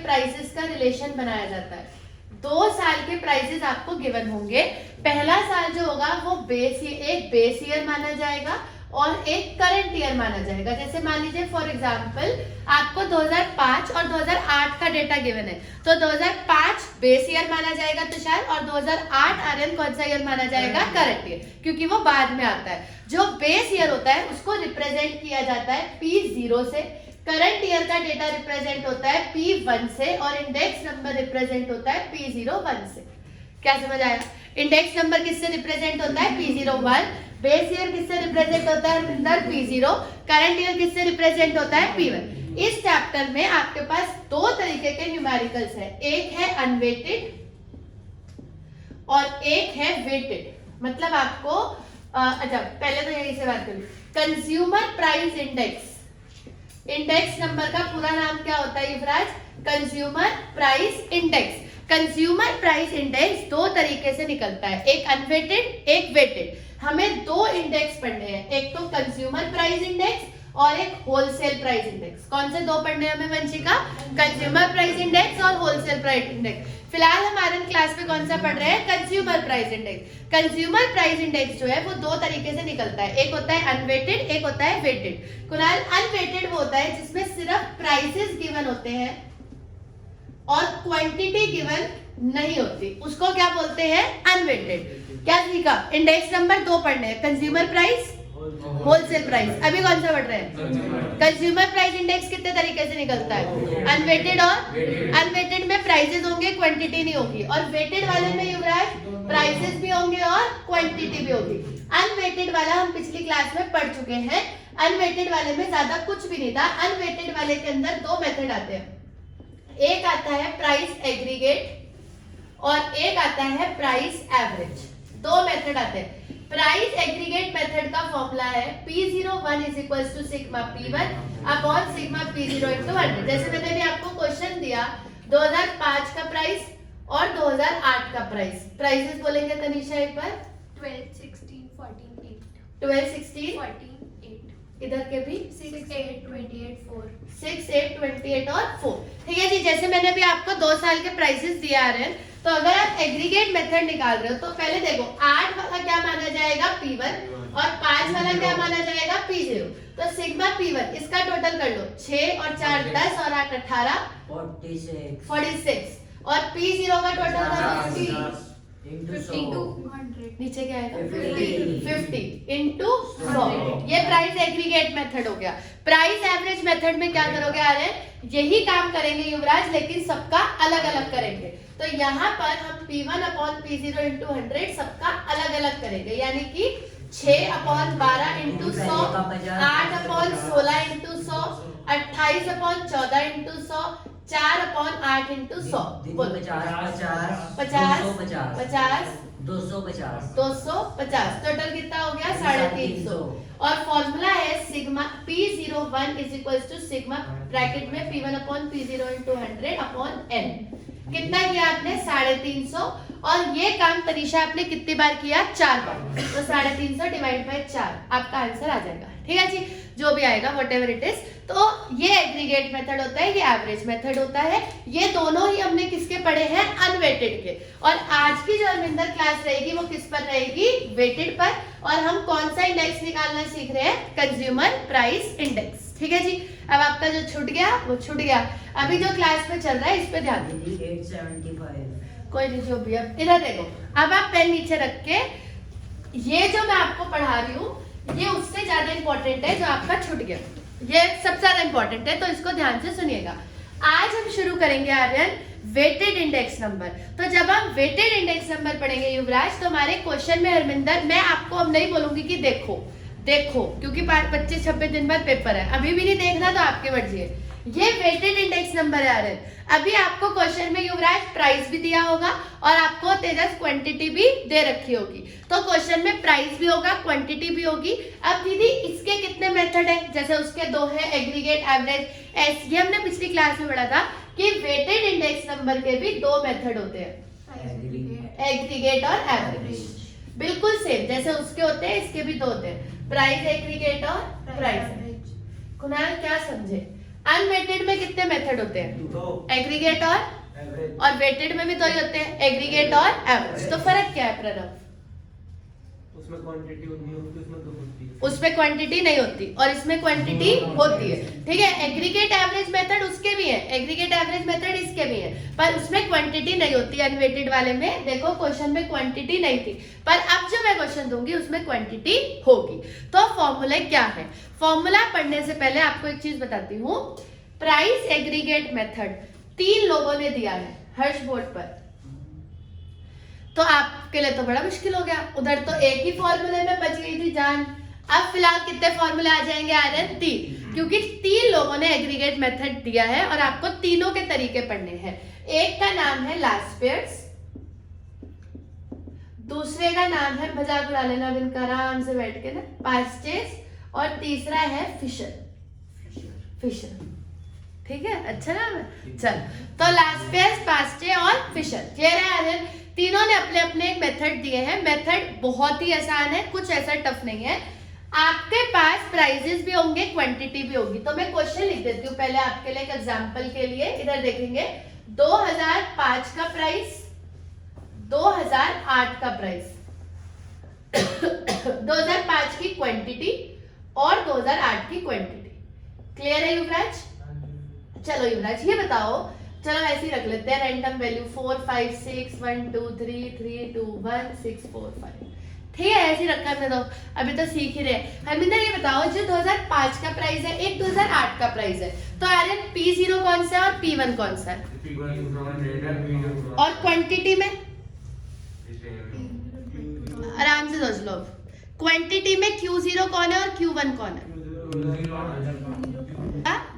Prices का relation बनाया जाता है। 2 साल के प्राइसेस आपको गिवन होंगे। पहला साल जो होगा वो एक बेस ईयर माना जाएगा और एक करंट ईयर माना जाएगा। जैसे मान लीजिए फॉर एग्जांपल आपको 2005 और 2008 का डेटा गिवन है, तो 2005 बेस ईयर माना जाएगा तुषार, और 2008 आर्यन कौन सा ईयर माना जाएगा? करंट ईयर, क्योंकि वो बाद में आता है। जो बेस ईयर होता है उसको रिप्रेजेंट किया जाता है P0 से, करंट ईयर का डेटा रिप्रेजेंट होता है P1 से, और इंडेक्स नंबर रिप्रेजेंट होता है P01 से। क्या समझ आया? इंडेक्स नंबर किससे रिप्रेजेंट होता है? P01। बेस ईयर किससे रिप्रेजेंट होता है अंदर? P0। करंट ईयर किससे रिप्रेजेंट होता है? P1। इस चैप्टर में आपके पास 2 तरीके के न्यूमेरिकल्स है, एक है अनवेटेड और एक है वेटेड। मतलब आपको अच्छा पहले तो यही से बात करूं, consumer price index, index number का पूरा नाम क्या होता है Yuvraj? Consumer price index. Consumer price index 2 तरीके से निकलता है, एक अनवेटेड एक वेटेड। हमें 2 इंडेक्स पढ़ने हैं, एक तो कंज्यूमर प्राइस इंडेक्स और एक होलसेल प्राइस इंडेक्स। कौन से 2 पढ़ने हैं हमें वंशिका? कंज्यूमर प्राइस इंडेक्स और होलसेल प्राइस इंडेक्स। फिलहाल हम आर्यन क्लास में कौन सा पढ़ रहे हैं? Consumer price index. Consumer price index जो है वो 2 तरीके से निकलता है, एक होता है अनवेटेड, एक होता है वेटेड। कुणाल, अनवेटेड वो होता है जिसमें सिर्फ प्राइसेस गिवन होते हैं और क्वांटिटी गिवन नहीं होती, उसको क्या बोलते हैं? अनवेटेड। क्या सीखा? इंडेक्स नंबर 2 पढ़ने हैं, कंज्यूमर प्राइस, होलसेल प्राइस। अभी कौन सा पढ़ रहे हैं? कंज्यूमर प्राइस इंडेक्स कितने तरीके से निकलता है? अनवेटेड और अनवेटेड में प्राइसेस होंगे, क्वांटिटी नहीं होगी, और वेटेड वाले में युवराज प्राइसेस भी होंगे और क्वांटिटी भी होगी। अनवेटेड वाला हम पिछली क्लास में पढ़ चुके हैं। अनवेटेड वाले में ज्यादा कुछ भी नहीं था। अनवेटेड वाले के अंदर 2 मेथड आते हैं, एक आता है प्राइस एग्रीगेट और एक आता है प्राइस एवरेज। 2 मेथड आते हैं। प्राइस एग्रीगेट मेथड का फॉर्मूला है P01 is equals to sigma P1 upon sigma P0 into 100। जैसे मैंने भी आपको क्वेश्चन दिया 2005 का प्राइस और 2008 का प्राइस। प्राइसेस बोलेंगे तनीषा एक बार? 12, 16, 14, 8। 12, 16, 14, 8। इधर के भी 6, 8, 28, 4। 6, 8, 28 और 4। ठीक है जी। जैसे मैंने भी आपको 2 साल के प्राइसेस दिया आ रहे हैं, तो अगर आप एग्रीगेट मेथड निकाल रहे हो तो पहले देखो 8 वाला क्या माना जाएगा? P1 और 5 वाला क्या माना जाएगा? P0। तो सिग्मा P1 इसका टोटल कर लो, 6 और 4 10 और 8 18 46 और P0 का टोटल कर लो 50 नीचे क्या आएगा? 50 इंटू 100। ये प्राइस एग्रीगेट मेथड हो गया। प्राइस एवरेज मेथड में क्या करोगे आ रहे हैं? यही काम करेंगे युवराज, लेकिन सबका अलग अलग करेंगे। तो यहाँ पर हम P1 अपॉन P0 इंटू 100 सबका अलग अलग करेंगे, यानी कि 6 upon 12 into 100, 8 upon 16 into 100, 28 upon 14 into 100, 4 upon 8 into 100। 250 total कितना हो गया? 350। और फॉर्मूला है sigma P01 is equals to sigma bracket में P1 upon P0 into 100 upon n। कितना किया आपने? 350। और ये काम तनीषा आपने कितनी बार किया? 4 बार। तो 350 डिवाइड बाय 4 आपका आंसर आ जाएगा। ठीक है जी, जो भी आएगा वट एवर इट इज। तो ये एग्रीगेट मेथड होता है, ये एवरेज मेथड होता है। ये दोनों ही हमने किसके पढ़े हैं? अनवेटेड के। और आज की जो अरविंदर क्लास रहेगी वो किस पर रहेगी? वेटेड पर। और हम कौन सा इंडेक्स निकालना सीख रहे हैं? Consumer price index. ठीक है जी। अब आपका जो छूट गया वो छूट गया। अभी जो क्लास में चल रहा है इस पे ध्यान दीजिए। 875 कोई नहीं, जो भी। अब इधर देखो, अब आप पेन नीचे रख के, ये जो मैं आपको पढ़ा रही हूँ ये उससे ज्यादा इंपॉर्टेंट है जो आपका छूट गया। ये सबसे ज्यादा इंपॉर्टेंट है, तो इसको ध्यान से सुनिएगा। आज हम शुरू करेंगे आर्यन वेटेड इंडेक्स नंबर। तो जब हम वेटेड इंडेक्स नंबर पढ़ेंगे युवराज, तो हमारे क्वेश्चन में हरमिंदर मैं आपको अब नहीं बोलूंगी कि देखो देखो, क्योंकि 25-26 दिन बाद पेपर है, अभी भी नहीं देखना तो आपकी मर्जी है। ये वेटेड इंडेक्स नंबर है आर्यन। अभी आपको क्वेश्चन में युवराज प्राइस भी दिया होगा और आपको तेजस क्वांटिटी भी दे रखी होगी। तो क्वेश्चन में प्राइस भी होगा, क्वांटिटी भी होगी। अब दीदी इसके कितने मेथड है? जैसे उसके 2 है, एग्रीगेट, एवरेज। ये हमने पिछली क्लास में पढ़ा था कि वेटेड इंडेक्स नंबर के भी 2 मेथड होते हैं, एग्रीगेट और एवरेज। बिल्कुल सेम जैसे उसके होते हैं, इसके भी 2 होते हैं, प्राइस एग्रीगेट और प्राइस एवरेज। कुणाल क्या समझे? अनवेटेड में कितने मेथड होते हैं? दो। एग्रीगेट और वेटेड में भी दो ही होते हैं, एग्रीगेट और एवरेज। तो फर्क क्या है प्रणव? उसमें क्वांटिटी होती है, उसमें दो होती है। उसमें क्वांटिटी नहीं होती और इसमें क्वांटिटी होती है, ठीक है। एग्रीगेट एवरेज मेथड उसके भी है, एग्रीगेट एवरेज मेथड इसके भी है, पर उसमें क्वांटिटी नहीं होती। अनवेटेड वाले में देखो क्वेश्चन में क्वांटिटी नहीं थी, पर अब जो मैं क्वेश्चन दूंगी उसमें क्वांटिटी होगी। तो फॉर्मूला क्या है? फॉर्मूला पढ़ने से पहले आपको एक चीज बताती हूँ। प्राइस एग्रीगेट मेथड 3 लोगों ने दिया है हर्ष बोर्ड पर, तो आपके लिए तो बड़ा मुश्किल हो गया। उधर तो एक ही फॉर्मूले में बच गई थी जान। अब फिलहाल कितने फॉर्मूले आ जाएंगे आर्यन? 3, क्योंकि 3 लोगों ने एग्रीगेट मेथड दिया है और आपको तीनों के तरीके पढ़ने हैं। एक का नाम है लास्पेयर्स, दूसरे का नाम है, मजाक उड़ा लेना इनका आराम से बैठ के ना, पास्टेस, और तीसरा है फिशर। ठीक है, अच्छा नाम है। चल, तो लास्पेयर्स, पास्टे और फिशर। क्लियर है आर्यन? तीनों ने अपने अपने एक मेथड दिए हैं। मेथड बहुत ही आसान है, कुछ ऐसा टफ नहीं है। आपके पास प्राइजेस भी होंगे, क्वांटिटी भी होगी। तो मैं क्वेश्चन लिख देती हूँ पहले आपके लिए एक एग्जांपल के लिए। इधर देखेंगे 2005 का प्राइस, 2008 का प्राइस, 2005 की क्वांटिटी और 2008 की क्वांटिटी। क्लियर है युवराज? चलो युवराज ये बताओ, चलो ऐसे ही रख लेते हैं रैंडम वैल्यू 4 5 6 1 2 3 3 2 1 6 4 5। ठीक है, ऐसे ही रखा है तो अभी तो सीख ही रहे। हरमिंदर ये बताओ, जो 2005 का प्राइस है, एक 2008 का प्राइस है, तो आर्यन P0 कौन सा है और P1 कौन सा है? और क्वांटिटी में आराम से सोच लो, क्वांटिटी में Q0 कौन है और Q1 कौन है?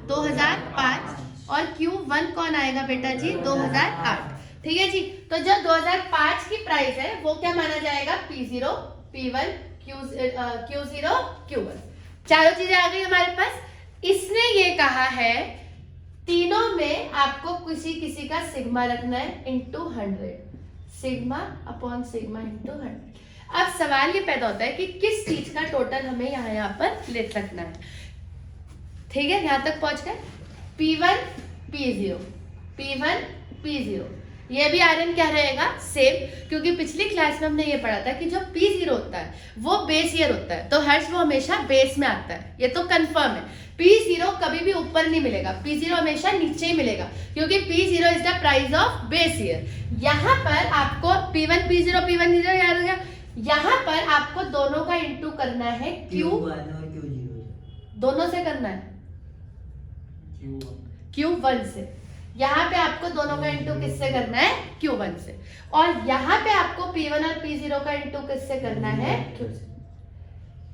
2005 और Q1 कौन आएगा बेटा जी? 2008। ठीक है जी। तो जो 2005 की प्राइस है वो क्या माना जाएगा? P0, P1, Q0, Q1। चारों चीजें आ गई हमारे पास। इसने ये कहा है तीनों में आपको किसी का सिग्मा रखना है into 100, sigma upon sigma into 100। अब सवाल ये पैदा होता है कि किस चीज का टोटल हमें यहाँ पर ले रखना है। ठीक है, यहाँ तक पहुंच गए। P1 P0, P1 P0, ये भी आर्यन क्या रहेगा? सेम, क्योंकि पिछली क्लास में हमने ये पढ़ा था कि जो P0 होता है वो बेस ईयर होता है, तो हर्ष वो हमेशा बेस में आता है, ये तो कंफर्म है। P0 कभी भी ऊपर नहीं मिलेगा, P0 हमेशा नीचे ही मिलेगा, क्योंकि P0 is the price of base year. यहाँ पर आपको P1 P0 P1 P0 याद हो गया। यहाँ पर आपको दोनों का इंटू करना है Q1 और Q0, दोनों से करना है Q1 से। यहाँ पे आपको दोनों का इंटू किससे करना है? Q1 से। और यहाँ पे आपको P1 और P0 का इंटू किससे करना है? Q से।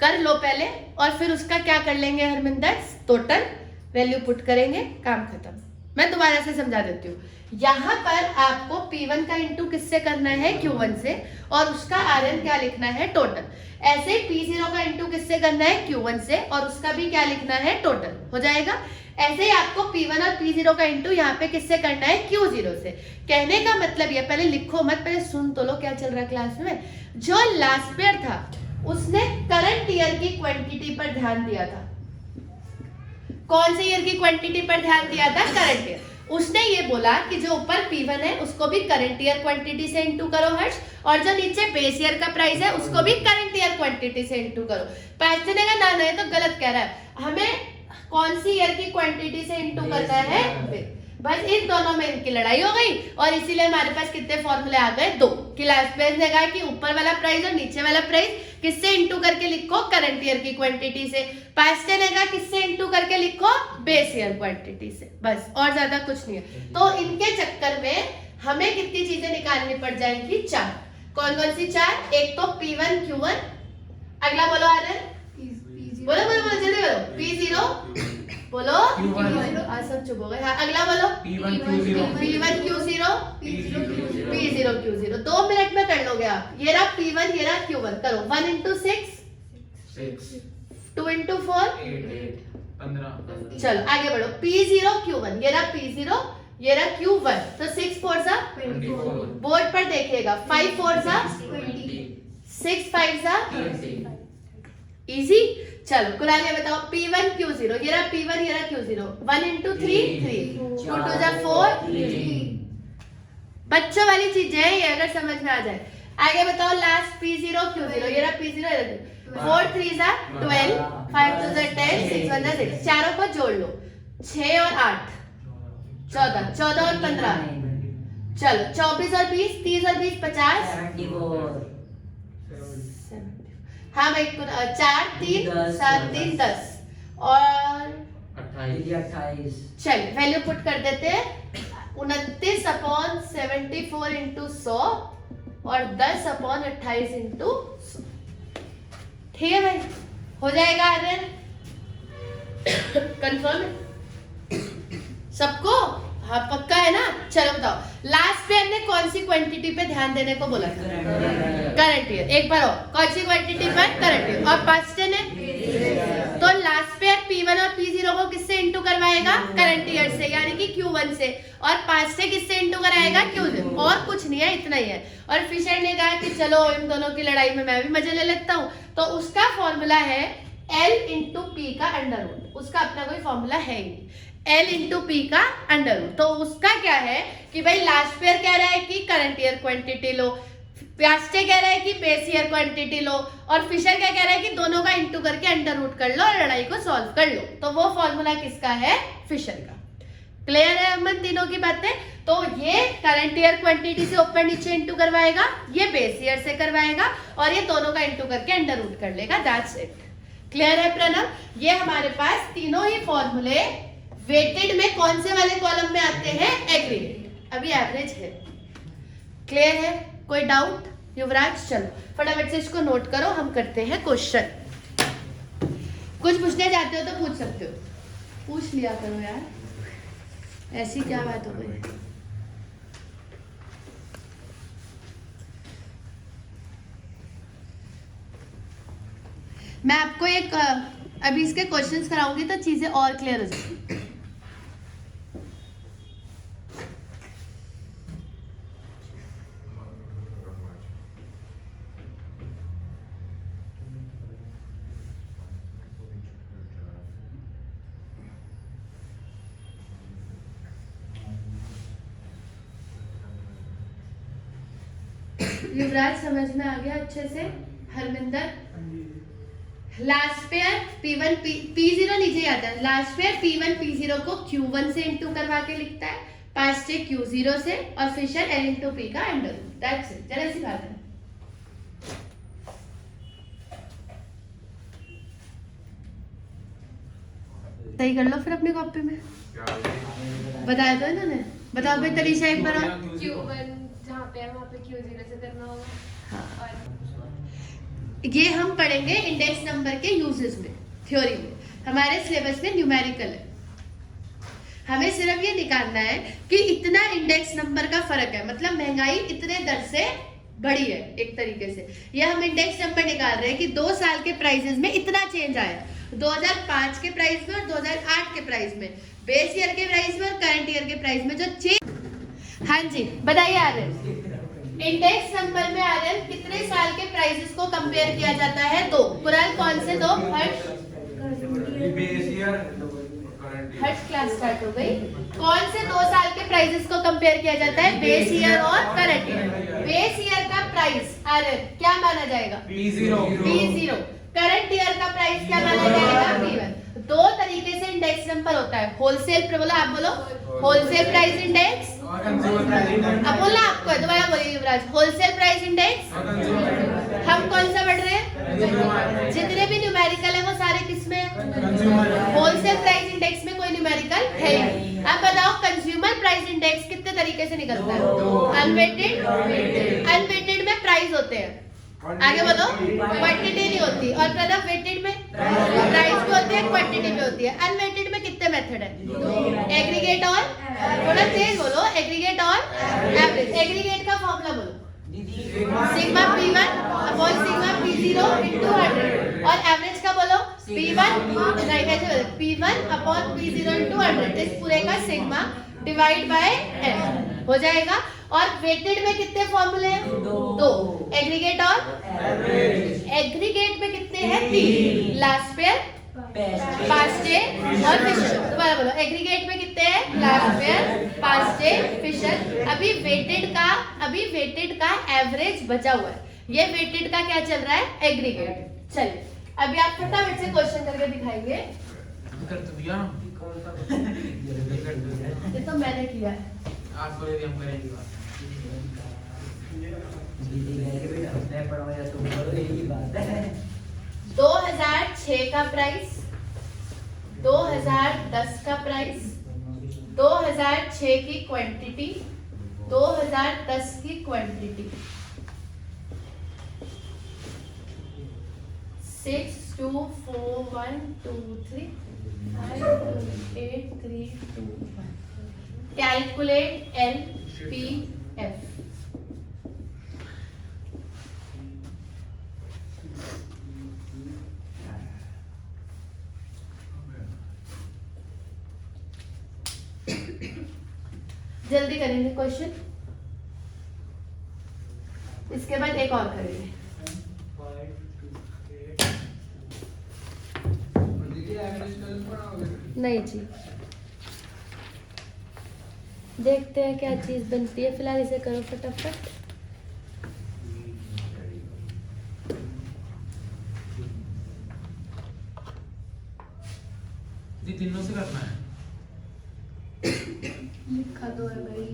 कर लो पहले और फिर उसका क्या कर लेंगे हरमिंदर? टोटल वैल्यू पुट करेंगे, काम खत्म। मैं दोबारा से समझा देती हूँ। यहाँ पर आपको P1 का इंटू किससे करना है? Q1 से, और उसका आर्यन क्या लिखना है? टोटल। ऐसे ही P0 का इंटू किससे करना है? Q1 से, और उसका भी क्या लिखना है? टोटल। हो जाएगा। ऐसे ही आपको P1 और P0 का इंटू यहाँ पे किससे करना है? Q0 से। कहने का मतलब ये, पहले लिखो मत, पहले सुन तो लो क्या चल रहा है क्लास में। जो लास्ट पेयर था उसने करंट ईयर की क्वांटिटी पर ध्यान दिया था। कौन से ईयर की क्वांटिटी पर ध्यान दिया था? Current year. उसने ये बोला कि जो ऊपर P1 है उसको भी करंट ईयर क्वांटिटी से इंटू करो हर्ष, और जो नीचे बेस ईयर का प्राइस है उसको भी करंट ईयर क्वांटिटी से इंटू करो। पैसे ने कहा ना, ये तो गलत कह रहा है, हमें कौन सी ईयर की क्वांटिटी से इंटू करना है? बस इन दोनों में इनकी लड़ाई हो गई, और इसीलिए हमारे पास कितने फॉर्मूले आ गए? 2। कि लास्ट पेज ने कहा कि ऊपर वाला प्राइस और नीचे वाला प्राइस किससे इंटू करके लिखो? करंट ईयर की क्वांटिटी से। पास्टे ने कहा किससे इंटू करके लिखो? बेस ईयर क्वांटिटी से। बस, और ज्यादा कुछ नहीं है। तो इनके चक्कर में हमें कितनी चीजें निकालनी पड़ जाएंगी? 4। कौन कौन सी 4? एक तो P1 Q1, अगला बोलो आर्यन, बोलो बोलो बोलो जल्दी बोलो। P0 बोलो, सब चुप हो गए। हाँ, अगला बोलो। P1 Q0, P0 Q0। 2 minute में कर लोगे आप। ये रहा P1, ये रहा Q1। करो। 1 into 6, 2 into 4, 15। चलो आगे बढ़ो। P0 Q1, ये रहा P0, ये रहा Q1। तो 6 4 सा 24। बोर्ड पर देखिएगा। 5 4 सा 20, 6 5 सा इजी। चलो कुरान ये बताओ P1 Q0, ये रहा P1 ये रहा Q0, 1 into 3 3, 2 to the 4 3। बच्चों वाली चीजें हैं ये, अगर समझ में आ जाए। आगे बताओ लास्ट P0 Q0, ये रहा P0 ये रहा 4 3 जा 12, 5 2 जा 10, 6 1 जा 6, चारों को जोड़ लो, 6 और 8 14, 14 और 15, चलो 24 और 20, 30 और 20 50, 74 हाँ भाई 4 3 7 3 10 और 28 चल वैल्यू पुट कर देते हैं, 29/74 इंटू 100 और 10/28 इंटू 100। ठीक है भाई, हो जाएगा आर्यन? कंफर्म है सबको? हाँ पक्का है ना? चलो बताओ लास्ट पे हमने कौन सी क्वांटिटी पे ध्यान देने को बोला था? Current year. एक बार और कौन सी क्वांटिटी पर? Current year. और पास्ट ने तो लास्ट पे P1 और P0 को किससे इंटू करवाएगा? करंट ईयर से, यानी कि Q1 से। और पास्ट से किससे इंटू कराएगा? Q0। और कुछ नहीं है, इतना ही है। और फिशर ने कहा कि चलो इन दोनों की लड़ाई में मैं भी मजे ले लेता हूँ, तो उसका फॉर्मूला है L इंटू P का अंडर रूट। उसका अपना कोई फॉर्मूला है ही नहीं, L इंटू P का अंडर रूट। तो उसका क्या है कि भाई लास्ट ईयर कह रहा है कि करंट ईयर क्वांटिटी लो, पास्ट कह रहा है कि बेस ईयर क्वांटिटी लो, और फिशर क्या कह रहा है कि दोनों का इंटू करके अंडर रूट कर लो और लड़ाई को सॉल्व कर लो। तो वो फॉर्मूला किसका है? फिशर का। क्लियर है अमन तीनों की बातें? तो ये करंट ईयर क्वांटिटी से ऊपर नीचे इंटू करवाएगा, ये बेस ईयर से करवाएगा, और ये दोनों का इंटू करके अंडर रूट कर लेगा। That's it. क्लियर है प्रणव? ये हमारे पास तीनों ही फॉर्मूले वेटेड में कौन से वाले कॉलम में आते हैं? एग्रीगेट। अभी एवरेज है। क्लियर है? कोई डाउट? युवराज चलो फटाफट से इसको नोट करो, हम करते हैं क्वेश्चन। कुछ पूछने चाहते हो तो पूछ सकते हो, पूछ लिया करो यार, ऐसी क्या बात हो गई। मैं आपको एक अभी इसके क्वेश्चंस कराऊंगी तो चीजें और क्लियर हो जाएंगी। युवराज समझ में आ गया अच्छे से? Harminder last pair P1 P0 नीचे आता है, लास्ट पेयर P1 P0 को Q1 से इंटू करवा के लिखता है, पास्ट से Q0 से, और फिशर L इंटू P का अंडर रूट। That's it. जरा सी बात है। सही कर लो फिर अपनी कॉपी में। बताया तो इन्होंने। बताओ भाई तरीशा एक बार। Q1 जहाँ पे है वहाँ पे Q0 से करना होगा। हाँ। और ये हम पढ़ेंगे इंडेक्स नंबर के यूजेस में, थ्योरी में। हमारे सिलेबस में न्यूमेरिकल है, हमें सिर्फ ये निकालना है कि इतना इंडेक्स नंबर का फर्क है, मतलब महंगाई इतने दर से बढ़ी है एक तरीके से। ये हम इंडेक्स नंबर निकाल रहे हैं कि 2 साल के प्राइसेस में इतना चेंज आया, 2005 के प्राइस में और 2008 के प्राइस में, बेस ईयर के प्राइस में और करंट ईयर के प्राइस में जो चेंज। हाँ जी बताइए आर्यन, इंडेक्स नंबर में आर्यन कितने साल के प्राइसेस को कंपेयर किया जाता है? 2। कुरान कौन से 2? हर्ष क्लास स्टार्ट हो गई। कौन से 2 साल के प्राइसेस को कंपेयर किया जाता है? बेस ईयर और करंट ईयर। बेस ईयर का प्राइस आर्यन क्या माना जाएगा? P0। करंट ईयर का प्राइस क्या माना जाएगा? P1। 2 तरीके से इंडेक्स नंबर होता है, होलसेल पे बोलो, आप बोलो होलसेल प्राइस इंडेक्स, अब बोला आपको है, दोबारा बोलिए युवराज, होलसेल प्राइस इंडेक्स। हम कौन सा पढ़ रहे हैं? जितने भी न्यूमेरिकल है वो सारे किसमें? होलसेल प्राइस इंडेक्स में कोई न्यूमेरिकल है ही नहीं। अब बताओ कंज्यूमर प्राइस इंडेक्स कितने तरीके से निकलता है? अनवेटेड, अनवेटेड में प्राइस होते हैं, आगे बोलो, क्वांटिटी नहीं होती। और प्रणव वेटेड में प्राइस भी होती है, क्वांटिटी भी होती है। अनवेटेड में कितने मेथड है? एग्रीगेट और, थोड़ा तेज बोलो, एग्रीगेट और एवरेज। एग्रीगेट का फॉर्मूला बोलो, sigma P1 upon sigma P0 into 100। और एवरेज का बोलो P1 अपॉन P0 इनटू 100। इस पूरे का सिग्मा डिवाइड बाय N। हो जाएगा। और वेटेड में कितने फॉर्मूले हैं? दो। एग्रीगेट और एवरेज, एग्रीगेट में कितने हैं? 3। लास्ट पेयर, पास्ट डे और फिशर। दोबारा बोलो, एग्रीगेट में कितने हैं? Laspeyres, Paasche, Fisher. अभी वेटेड का एवरेज बचा हुआ है, ये वेटेड का क्या चल रहा है? एग्रीगेट। चलिए अभी आप फटाफट से क्वेश्चन करके दिखाएंगे। कर तो दिया ना, ये तो मैंने किया है। आप करेंगे हम करेंगे बात। दीदी कह के बेटा मैं पढ़ाऊंगा तुम करो, यही बात है। 2006 का प्राइस, 2010 का प्राइस, 2006 की क्वांटिटी, 2010 की क्वांटिटी। 6 2 4 1 2 3 5 2 8 3 2 1। Calculate LPF। जल्दी करेंगे क्वेश्चन, इसके बाद एक और करेंगे। नहीं जी, देखते हैं क्या चीज बनती है। फिलहाल इसे करो फटाफट। ये तीनों से करना है। लिखा दो है भाई।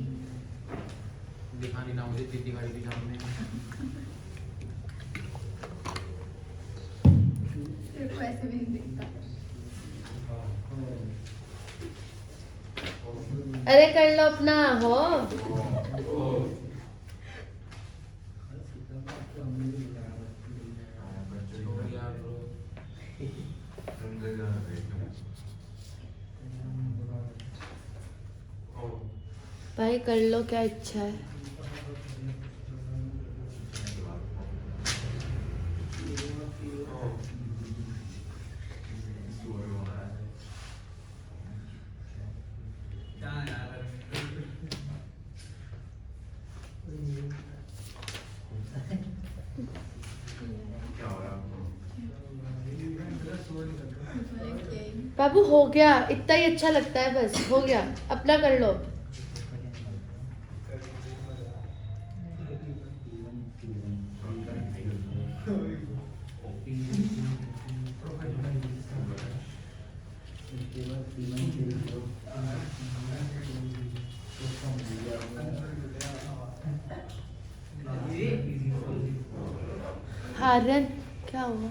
दिखानी ना मुझे, दीदी गाड़ी भी सामने। तेरे को ऐसे भी नहीं दिखता। अरे कर लो अपना हो। भाई कर लो, क्या इच्छा है। बाबू हो गया, इतना ही अच्छा लगता है, बस हो गया, अपना कर लो। हारन क्या हुआ?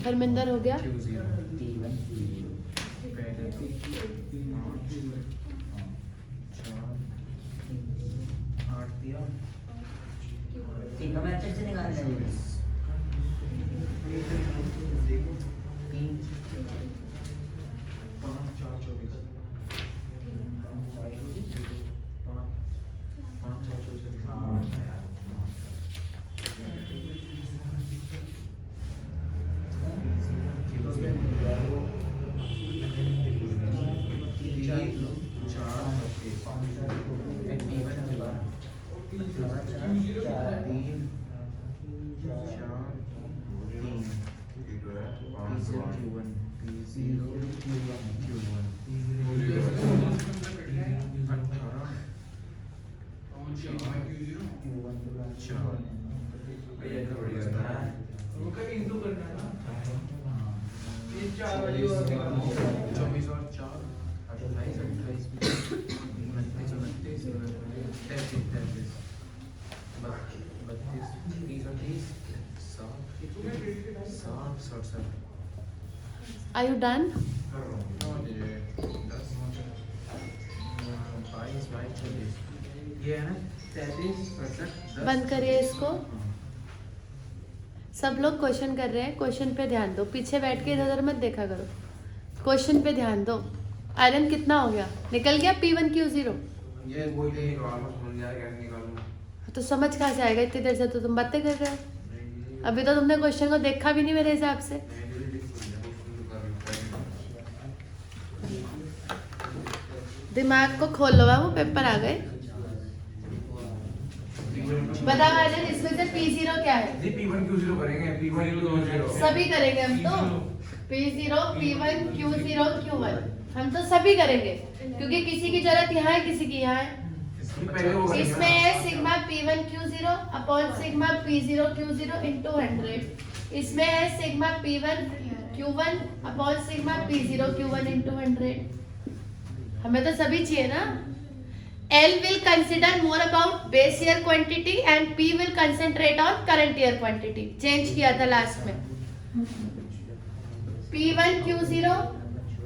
धर्मेंद्र हो गया। तीनों में अच्छे से निकालना है। Are you done? ये है ना 33 65 बंद करिए इसको। सब लोग क्वेश्चन कर रहे हैं, क्वेश्चन पे ध्यान दो। पीछे बैठ के इधर उधर मत देखा करो, क्वेश्चन पे ध्यान दो। आयरन कितना हो गया? निकल गया P1Q0। ये वही नहीं निकाल समझ जाएगा कैसे निकालूं। तो समझ कहाँ से आएगा? इतनी देर से तो तुम बातें कर रहे हो। अभी तो तुमने क्वेश्चन को देखा भी नहीं मेरे हिसाब से। दिमाग को खोल लो बाबू, पेपर आ गए। बताओ आयरन, इसमें से P0 क्या है? जी P1Q0 करेंगे। P1Q0 सभी करेंगे हम तो। P0 P1 Q0 Q1 हम तो सभी करेंगे, क्योंकि किसी की जरूरत यहाँ है, किसी की यहाँ है। इसमें है sigma P1Q0 upon sigma P0Q0 into 100। इसमें है sigma P1Q1 upon sigma P0Q1 into 100। हमें तो सभी चाहिए ना। L will consider more about base year quantity and P will concentrate on current year quantity. Change किया था लास्ट में। P1Q0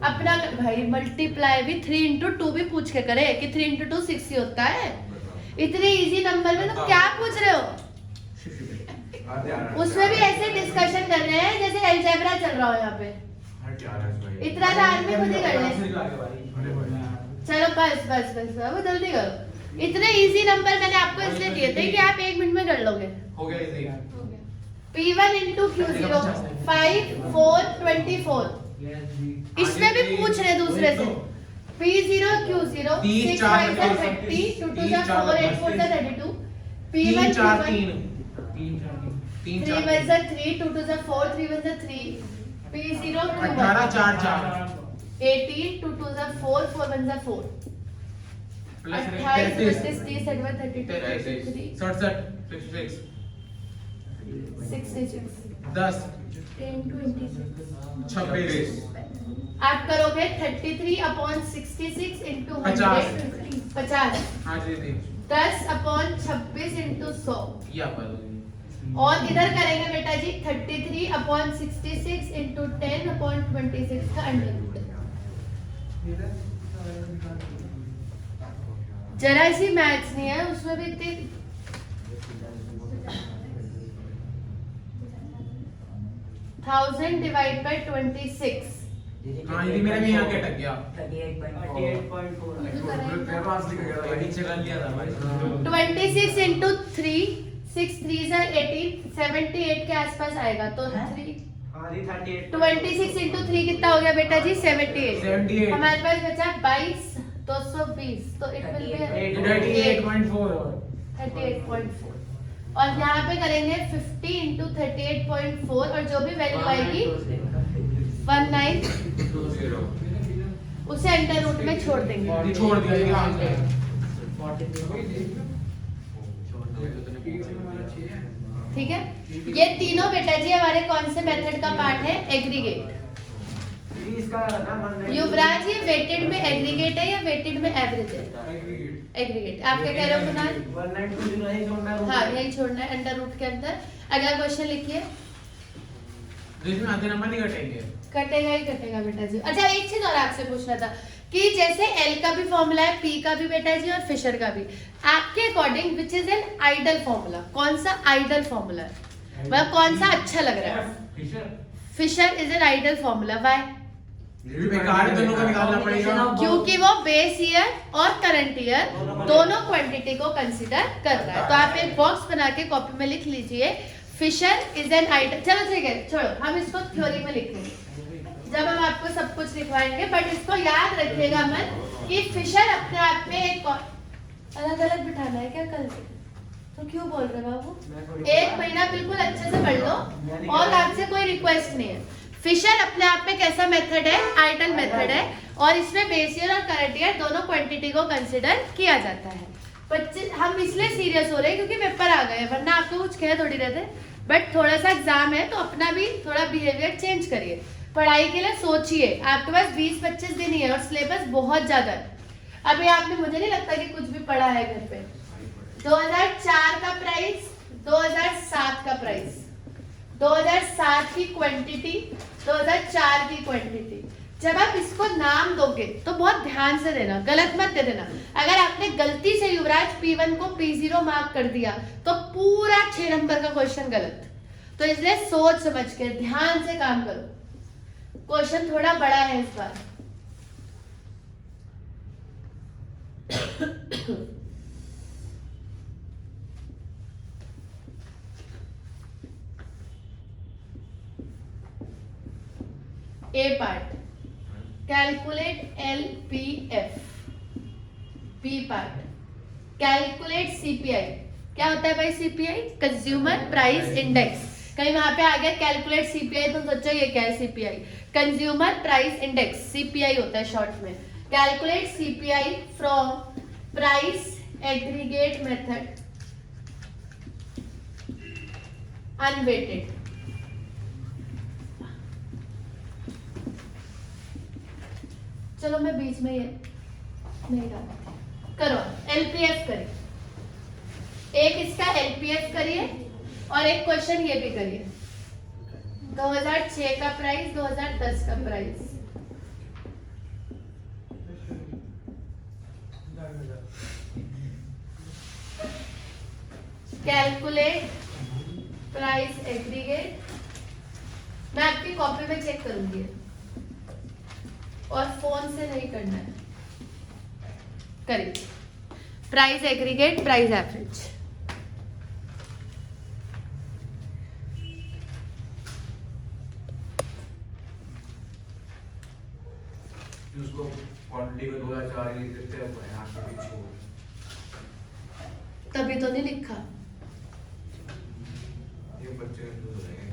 अपना भाई मल्टीप्लाई भी 3 into 2 भी पूछ के करे कि 3 into 2 6 ही होता है। इतने इजी नंबर में तुम क्या पूछ रहे हो? उसमें भी ऐसे डिस्कशन कर रहे हैं जैसे अलजेब्रा चल रहा हो यहाँ पे। इतना तो आदमी खुद ही कर ले। चलो बस बस बस अब जल्दी करो। इतने इजी नंबर मैंने आपको इसलिए दिए थे कि आप 1 मिनट में कर लोगे। हो गया इजी। P1 into Q0 5 4 24। इसमें भी पूछ रहे दूसरे से। P0 Q0 6 5 30 2 2 4 8 4 32। P1 Q1 3 1 3 2 2 4 3 1 3। P0 Q1 18 4 4 18 2 2 4 4 1 4। 28 29 30 31 32 67 66 10 10 26। 26 आप करोगे 33 अपॉन 66 इंटू 50। हाँ जी जी 10 अपॉन 26 इंटू 100। ये आप और इधर करेंगे बेटा जी 33 अपॉन 66 इंटू 10 अपॉन 26 का अंडर रूट। जरा सी मैथ्स नहीं है उसमें भी इतनी। 1000 डिवाइड बाय 26। हाँ ये मेरा भी यहाँ के अटक गया 38.4 तेरे पास लिख गया था नीचे कर लिया था भाई 26 इंटू 3 6 3 18 78 के आसपास आएगा तो 3 26 इंटू 3 कितना हो गया बेटा जी 78। हमारे पास बचा 22 220 तो इट विल बी 38.4। और यहाँ पे करेंगे 50 इंटू 38.4 और जो भी वैल्यू आएगी 19 उसे अंडर रूट में छोड़ देंगे। छोड़ दिया ठीक है। ये तीनों बेटा जी हमारे कौन से मेथड का पार्ट है? एग्रीगेट। युवराज ये वेटेड में एग्रीगेट है या वेटेड में एवरेज है? एग्रीगेट। आप क्या कह रहे हो कुणाल? हाँ यही छोड़ना है अंडर रूट के अंदर। अगला क्वेश्चन लिखिए। इसमें आधे नंबर नहीं कटेंगे। कटेगा ही कटेगा बेटा जी। अच्छा एक चीज और आपसे पूछना था कि जैसे L का भी फॉर्मूला है, P का भी बेटा जी और फिशर का भी, आपके according which is an ideal formula? कौन सा आइडल फॉर्मूला है? मतलब कौन सा अच्छा लग रहा है? Fisher is an ideal formula. Why? बेकार दोनों को निकालना पड़ेगा क्योंकि वो बेस ईयर और करंट ईयर दोनों क्वांटिटी को कंसीडर कर रहा है। तो आप एक बॉक्स बना के कॉपी में लिख लीजिए फिशर इज एन आइडल। चलो ठीक है छोड़ो, हम इसको थ्योरी में लिखेंगे जब हम आपको सब कुछ लिखवाएंगे। बट इसको याद रखिएगा मन कि फिशर अपने आप में एक अलग अलग बिठाना है क्या कल से? तो क्यों बोल रहे बाबू? 1 महीना बिल्कुल अच्छे से पढ़ लो और आपसे कोई रिक्वेस्ट नहीं है। फिशर अपने आप में कैसा मेथड है? आइडल मेथड है और इसमें बेस ईयर और करंट ईयर दोनों क्वांटिटी को कंसीडर किया जाता है। बच्चे हम इसलिए सीरियस हो रहे हैं क्योंकि पेपर आ गए, वरना आपको कुछ कह थोड़ी रहते। बट थोड़ा सा एग्जाम है तो अपना भी थोड़ा बिहेवियर चेंज करिए। पढ़ाई के लिए सोचिए, आपके पास 20-25 दिन ही है और सिलेबस बहुत ज्यादा है। अभी आपने, मुझे नहीं लगता कि कुछ भी पढ़ा है घर पे। 2004 का प्राइस, 2007 का प्राइस, 2007 की क्वांटिटी, 2004 की क्वांटिटी, जब आप इसको नाम दोगे तो बहुत ध्यान से देना, गलत मत दे देना। अगर आपने गलती से युवराज P1 को P0 मार्क कर दिया तो पूरा 6 नंबर का क्वेश्चन गलत। तो इसलिए सोच समझ के ध्यान से काम करो। क्वेश्चन थोड़ा बड़ा है इस बार। A part, calculate LPF। B part, calculate CPI। क्या होता है भाई CPI? Consumer price index. कहीं वहां पे आ गया कैलकुलेट CPI तो सोचो ये क्या है CPI? Consumer price index, CPI होता है शॉर्ट में। Calculate CPI from price aggregate method unweighted. चलो मैं बीच में ये नहीं डालती, करो LPF करिए। एक इसका LPF करिए और एक क्वेश्चन ये भी करिए। 2006 का प्राइस, 2010 का प्राइस। Calculate price aggregate. मैं आपकी कॉपी में चेक करूंगी और फोन से नहीं करना है। करिए प्राइस एग्रीगेट, प्राइस एवरेज। उसको क्वांटिटी में 2004 लिख देते हैं ऊपर यहाँ के पीछे वो। तभी तो नहीं लिखा। ये बच्चे कंफ्यूज हो जाएंगे।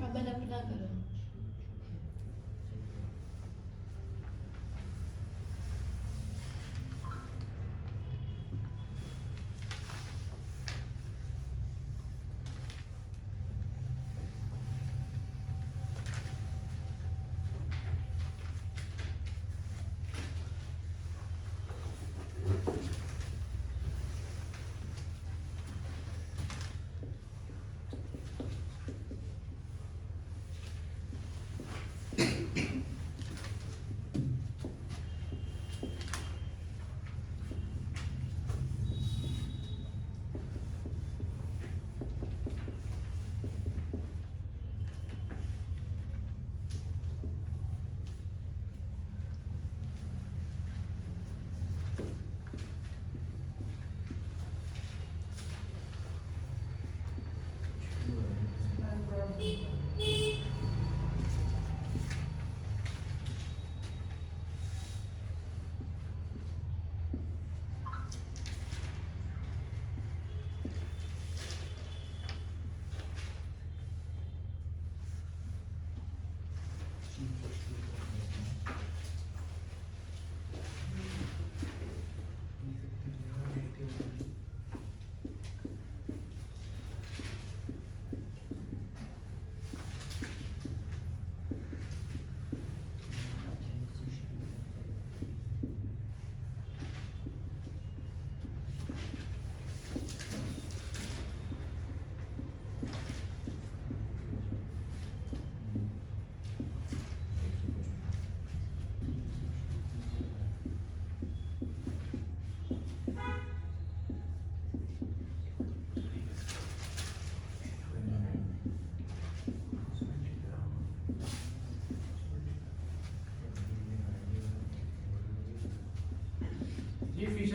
अपन अपना करो।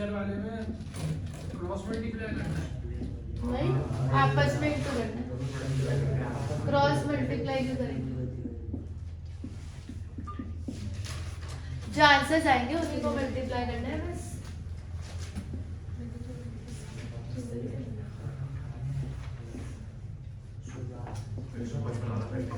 फिशर वाले में क्रॉस मल्टीप्लाई करना है। नहीं, आपस में इंटू करना है। क्रॉस मल्टीप्लाई क्यों करेंगे? जो आंसर्स आएंगे उन्हीं को मल्टीप्लाई करना है बस। इसमें 55 आना पड़ेगा।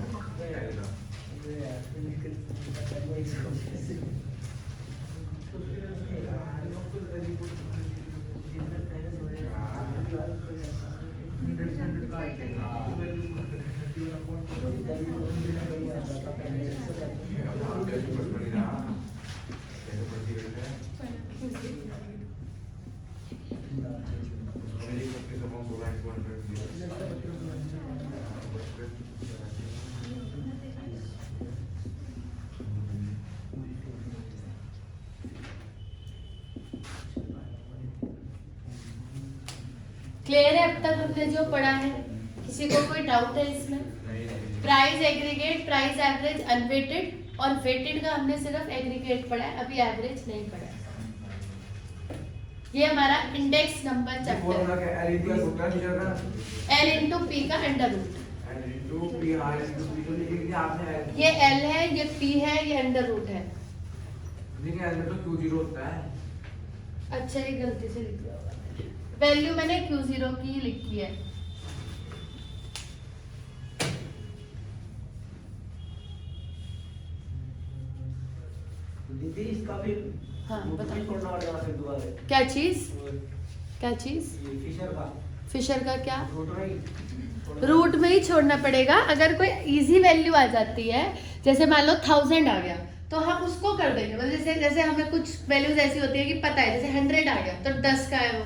क्लियर है अब तक हमने जो पढ़ा है? किसी को कोई डाउट है इसमें? Price aggregate, price average, unweighted और वेटेड का हमने सिर्फ एग्रीगेट पढ़ा है, अभी एवरेज नहीं पढ़ा है। ये हमारा index number chapter L into P का अंडर रूट। ये एल है, ये पी है, ये अंडर रूट है। अच्छा, ये गलती से लिख दिया होगा। वैल्यू मैंने Q0 की लिखी है। दीदी इसका भी हाँ, बताओ। छोड़ना पड़ेगा फिर दोबारा। क्या चीज? क्या चीज? ये फिशर का फिशर का क्या? रूट में ही रूट में ही छोड़ना पड़ेगा। अगर कोई इजी वैल्यू आ जाती है, जैसे मान लो 1000 आ गया, तो हम उसको कर देंगे। मतलब जैसे जैसे हमें कुछ वैल्यूज ऐसी होती है कि पता है, जैसे 100 आ गया तो 10 का है वो,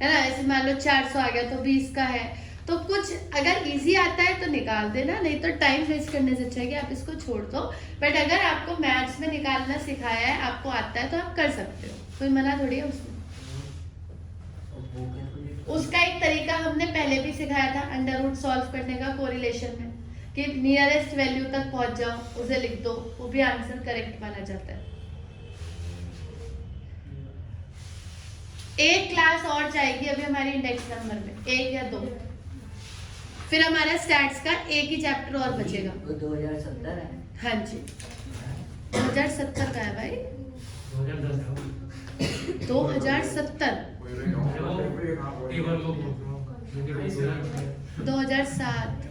है ना। ऐसे मान लो 400 आ गया तो 20 का है। तो कुछ अगर इजी आता है तो निकाल देना, नहीं तो टाइम वेस्ट करने से अच्छा है कि आप इसको छोड़ दो। बट अगर आपको मैथ्स में निकालना सिखाया है, आपको आता है, तो आप कर सकते हो, कोई मना थोड़ी है उसमें। उसका एक तरीका हमने पहले भी सिखाया था अंडर रूट सॉल्व करने का कोरिलेशन में, कि नियरेस्ट वैल्यू तक पहुंच जाओ, उसे लिख दो, वो भी आंसर करेक्ट माना जाता है। एक क्लास और जाएगी अभी हमारी इंडेक्स नंबर में, 1 या 2, फिर हमारा स्टैट्स का एक ही चैप्टर और बचेगा। वो 2070 है। हाँ जी, 2070 का है भाई, 2070, 2007,